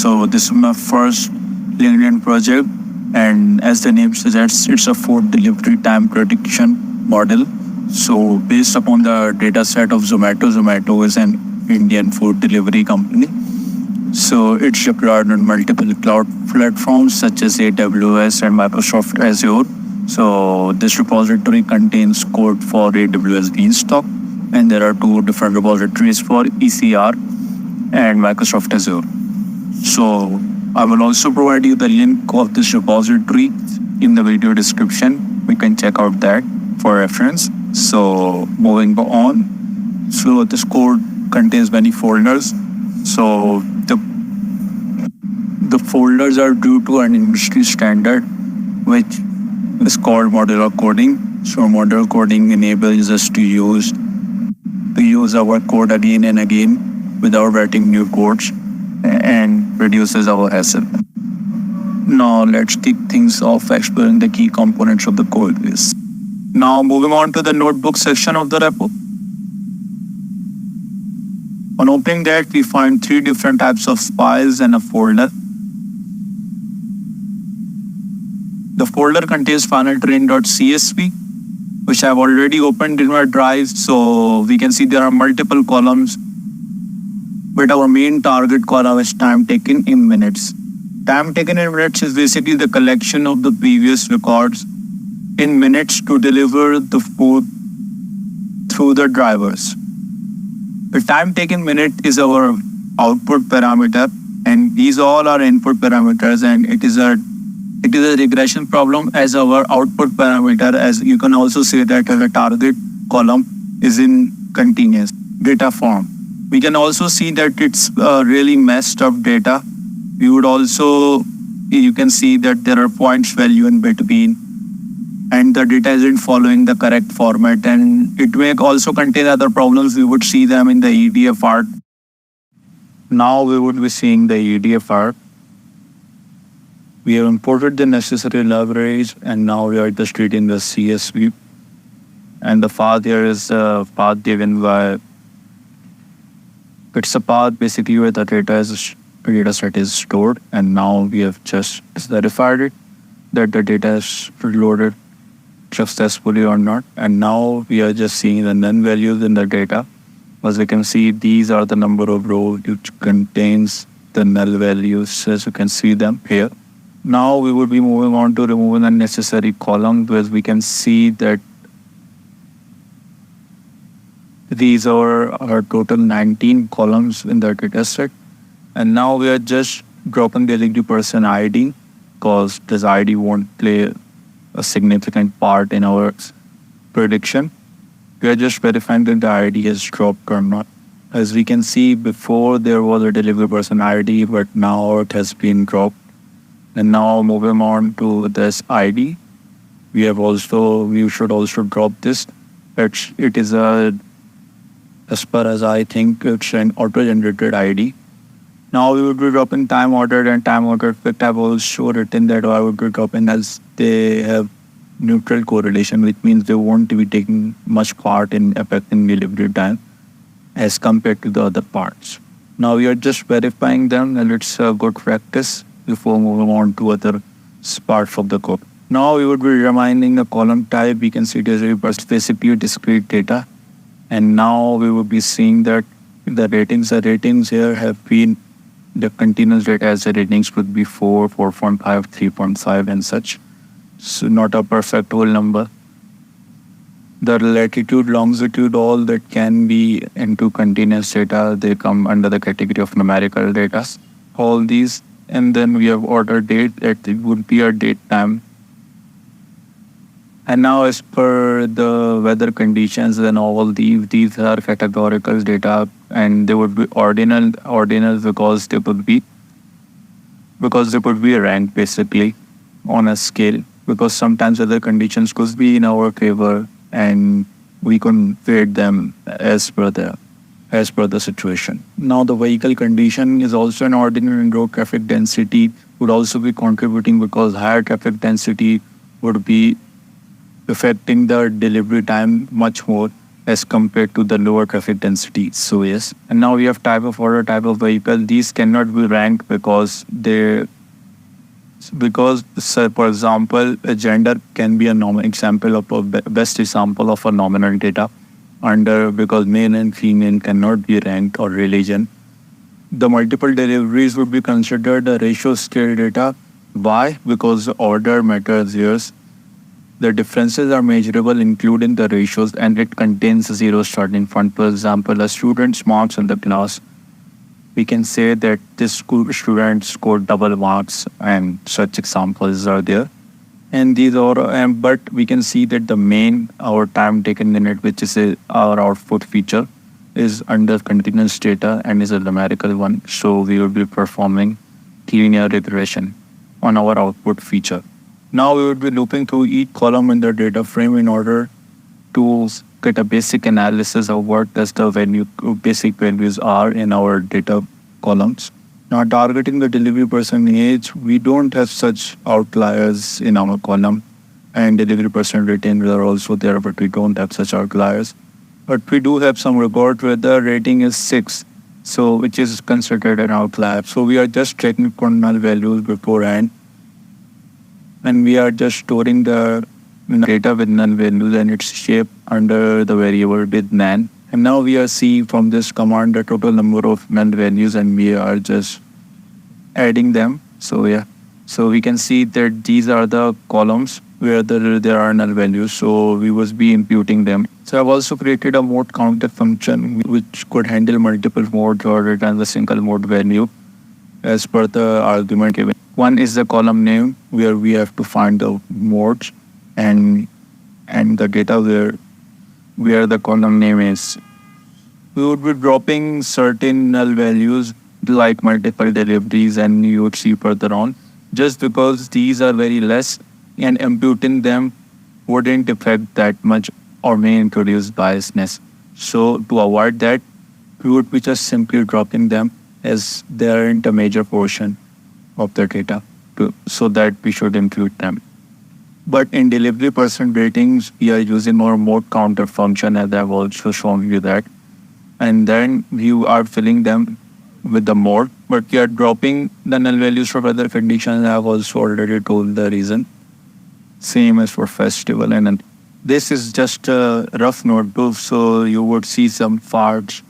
So this is my first LinkedIn project, and as the name suggests, it's a food delivery time prediction model. So based upon the data set of Zomato is an Indian food delivery company. So it's deployed on multiple cloud platforms such as AWS and Microsoft Azure. So this repository contains code for AWS Beanstalk, and there are two different repositories for ECR and Microsoft Azure. So I will also provide you the link of this repository in the video description. We can check out that for reference. So moving on. So this code contains many folders. So the folders are due to an industry standard, which is called modular coding. So modular coding enables us to use our code again and again without writing new codes and reduces our hassle. Now let's kick things off exploring the key components of the code base. Now moving on to the notebook section of the repo. On opening that, we find three different types of files and a folder. The folder contains finaltrain.csv, which I've already opened in my drive. So we can see there are multiple columns, but our main target column is time taken in minutes. Time taken in minutes is basically the collection of the previous records in minutes to deliver the food through the drivers. The time taken minute is our output parameter, and these all are input parameters, and it is a regression problem as our output parameter, as you can also say that the target column is in continuous data form. We can also see that it's really messed up data. You can see that there are points value in between, and the data isn't following the correct format, and it may also contain other problems. We would see them in the EDA part. Now we would be seeing the EDA part. We have imported the necessary libraries, and now we are just treating the CSV. And the path here is a path given by, it's a path basically where the data set is stored, and now we have just verified it that the data is loaded successfully or not. And now we are just seeing the none values in the data. As you can see, these are the number of rows which contains the null values, as you can see them here. Now we will be moving on to removing unnecessary columns, where we can see that these are our total 19 columns in the data set. And now we are just dropping the eligible person ID, because this ID won't play a significant part in our prediction. We are just verifying that the ID has dropped or not. As we can see, before there was a delivery person ID, but now it has been dropped. And now moving on to this ID, we should also drop this. It is as far as I think, it's an auto-generated ID. Now we would be dropping time ordered and time ordered picked. I've also written that I would be dropping as they have neutral correlation, which means they won't be taking much part in affecting delivery time as compared to the other parts. Now we are just verifying them, and it's a good practice before moving on to other parts of the code. Now we would be reminding the column type. We can see it is basically discrete data. And now we will be seeing that the ratings here have been the continuous data, as the ratings would be 4, 4.5, 3.5 and such. So not a perfect whole number. The latitude, longitude, all that can be into continuous data, they come under the category of numerical data. All these, and then we have order date, that would be our date time. And now as per the weather conditions, then all these are categorical data, and they would be ordinal because they would be ranked basically on a scale, because sometimes weather conditions could be in our favor and we can weight them as per the situation. Now the vehicle condition is also an ordinal, and road traffic density would also be contributing, because higher traffic density would be affecting the delivery time much more. as compared to the lower traffic density. So yes. And now we have type of order, type of vehicle. These cannot be ranked because so for example, a gender can be a normal example of best example of a nominal data under because male and female cannot be ranked, or religion. The multiple deliveries would be considered a ratio scale data. Why? Because the order matters here. The differences are measurable, including the ratios, and it contains a zero starting front. For example, a student's marks in the class, we can say that this student scored double marks, and such examples are there. And these are, but we can see that the main, our time taken in it, which is our output feature, is under continuous data and is a numerical one. So we will be performing linear regression on our output feature. Now we would be looping through each column in the data frame in order to get a basic analysis of what does the basic values are in our data columns. Now targeting the delivery percentage, we don't have such outliers in our column, and delivery percent retained are also there, but we don't have such outliers. But we do have some record where the rating is 6, so which is considered an outlier. So we are just checking for null values beforehand, and we are just storing the data with null values and its shape under the variable with nan. And now we are seeing from this command the total number of null values, and we are just adding them. So yeah, so we can see that these are the columns where there are null values. So we was be imputing them. So I've also created a mode counter function which could handle multiple modes or return the single mode value as per the argument given. One is the column name where we have to find the modes, and the data where the column name is. We would be dropping certain null values like multiple deliveries, and you would see further on, just because these are very less and imputing them wouldn't affect that much or may introduce biasness. So to avoid that, we would be just simply dropping them as they aren't a major portion of the data, so that we should include them. But in delivery percent ratings, we are using our mode counter function, as I've also shown you that. And then you are filling them with the mode, but we are dropping the null values for other conditions. I have also already told the reason. Same as for festival. And this is just a rough notebook, so you would see some parts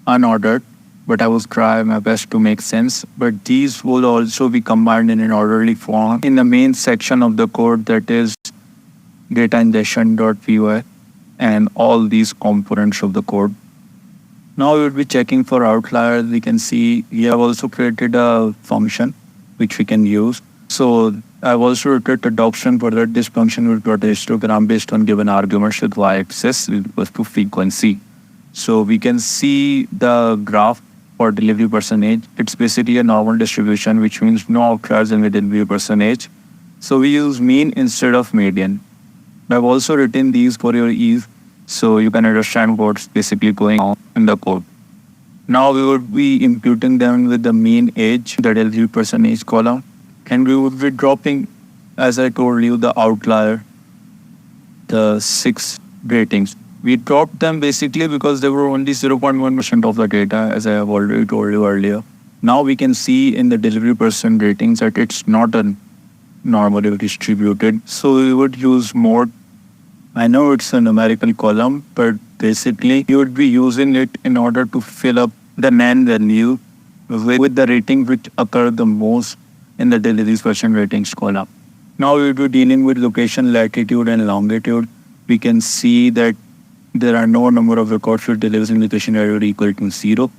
unordered, but I will try my best to make sense. But these will also be combined in an orderly form in the main section of the code, that is data ingestion.py and all these components of the code. Now we will be checking for outliers. We can see we have also created a function which we can use. So I've also written adoption for that. This function will plot a histogram based on given arguments with y-axis equals to frequency. So we can see the graph for delivery percentage. It's basically a normal distribution, which means no outliers in the delivery percentage. So we use mean instead of median. I've also written these for your ease, so you can understand what's basically going on in the code. Now we would be imputing them with the mean age, the delivery percentage column, and we would be dropping, as I told you, the outlier, the 6 ratings. We dropped them basically because they were only 0.1% of the data, as I have already told you earlier. Now we can see in the delivery percent ratings that it's not a normally distributed. So we would use mode. I know it's a numerical column, but basically you would be using it in order to fill up the nan value with the rating which occur the most in the delivery percent ratings column. Now we will be dealing with location, latitude, and longitude. We can see that there are no number of records for deliveries in location area equal to 0.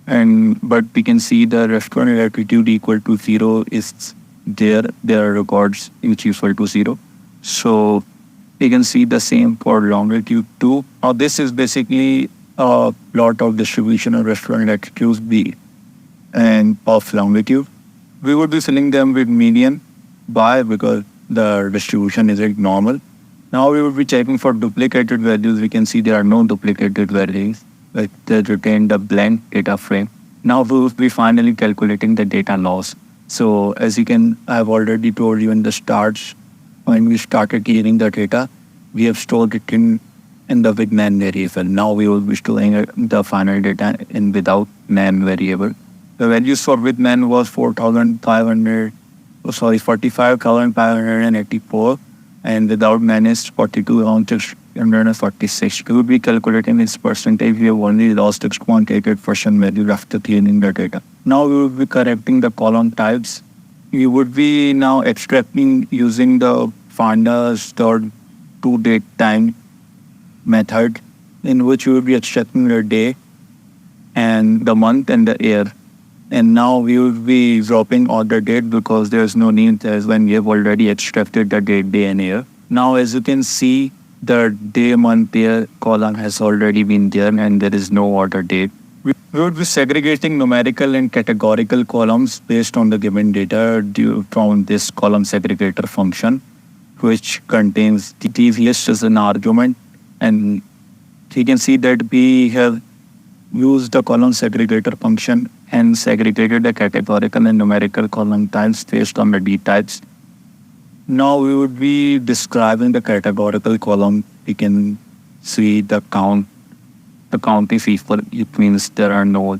But we can see the restaurant latitude equal to 0 is there. There are records which is equal to 0. So you can see the same for longitude too. Now this is basically a plot of distribution of restaurant latitudes B and of longitude. We would be filling them with median because the distribution is like normal. Now we will be checking for duplicated values. We can see there are no duplicated values, like they retain the blank data frame. Now we will be finally calculating the data loss. So as you can, I've already told you in the start, when we started clearing the data, we have stored it in in the with nan variable. Now we will be storing the final data in without nan variable. The value stored with nan was 45,584, and without nan is 42,646. We will be calculating this percentage. We have only lost 6.88% value after cleaning the data. Now we will be correcting the column types. We would be now extracting using the finder stored to date time method, in which we will be extracting the day and the month and the year. And now we will be dropping all the date because there's no need, as when we have already extracted the date, day and year. Now as you can see, the day, month, year column has already been there and there is no order date. We would be segregating numerical and categorical columns based on the given data from this column segregator function, which contains the list as an argument. And you can see that we have used the column segregator function and segregated the categorical and numerical column types based on the D types. Now we would be describing the categorical column. We can see the count. The count is equal. It means there are no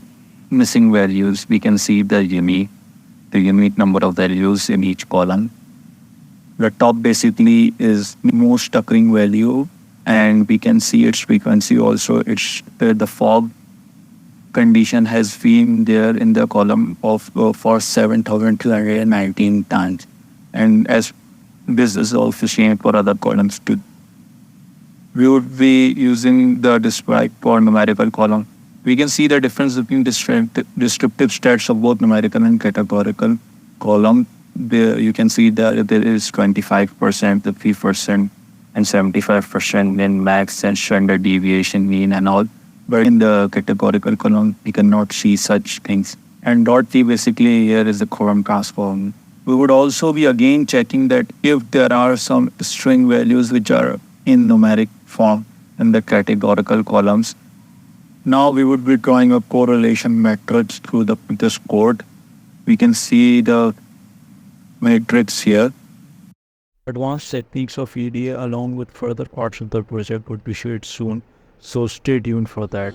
missing values. We can see the unique number of values in each column. The top basically is most occurring value, and we can see its frequency also. It's the fog condition has been there in the column of for 7,219 times, and as this is also same for other columns too. We would be using the describe for numerical column. We can see the difference between descriptive stats of both numerical and categorical column. There you can see that there is 25%, 50%, and 75% in max and standard deviation, mean, and all. But in the categorical column, we cannot see such things. And dot T basically here is the quorum transform. We would also be again checking that if there are some string values which are in numeric form in the categorical columns. Now we would be drawing a correlation matrix through this code. We can see the matrix here. Advanced techniques of EDA along with further parts of the project would be shared soon, so stay tuned for that.